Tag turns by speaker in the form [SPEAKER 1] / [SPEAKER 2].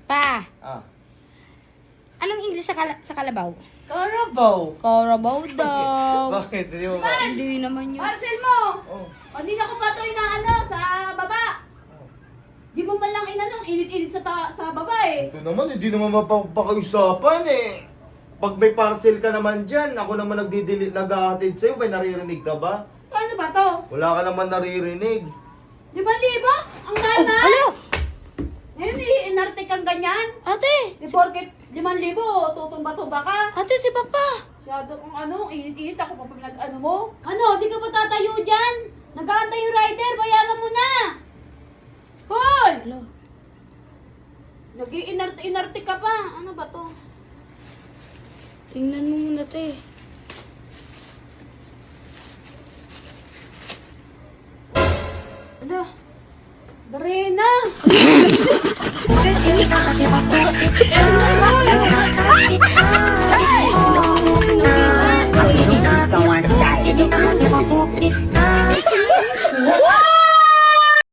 [SPEAKER 1] Pa,
[SPEAKER 2] Ah.
[SPEAKER 1] anong English sa kalabaw?
[SPEAKER 2] Carabao.
[SPEAKER 1] Carabao daw.
[SPEAKER 2] Bakit? Hindi mo ba?
[SPEAKER 1] Hindi naman yun.
[SPEAKER 3] Parcel mo!
[SPEAKER 2] Oh.
[SPEAKER 3] Kanina ko pa ito inaano sa baba. Di mo man lang inanong, init-init sa baba eh.
[SPEAKER 2] Ito naman, hindi naman mapapakausapan eh. Pag may parcel ka naman dyan, ako naman nag-ahatid sa'yo, may naririnig ka ba?
[SPEAKER 3] Ano ba to?
[SPEAKER 2] Wala ka naman naririnig.
[SPEAKER 3] 5,000? Ang mahal-mahal?
[SPEAKER 1] Ano?
[SPEAKER 3] Ngayon, inarte kang ganyan.
[SPEAKER 1] Ate!
[SPEAKER 3] Di porket 5,000, tutumba-tumba ka.
[SPEAKER 1] Ate, si Papa!
[SPEAKER 3] Masyado kung ano, init-init ako pa pinag-ano mo. Ano, di ka pa tatayo dyan? Nag-aantay yung rider, bayaran mo na. Hoy!
[SPEAKER 1] Hello?
[SPEAKER 3] Nag-iinarte ka pa. Ano ba to?
[SPEAKER 1] Tingnan mo muna, te.
[SPEAKER 3] Ano? Darena!
[SPEAKER 4] Someone died.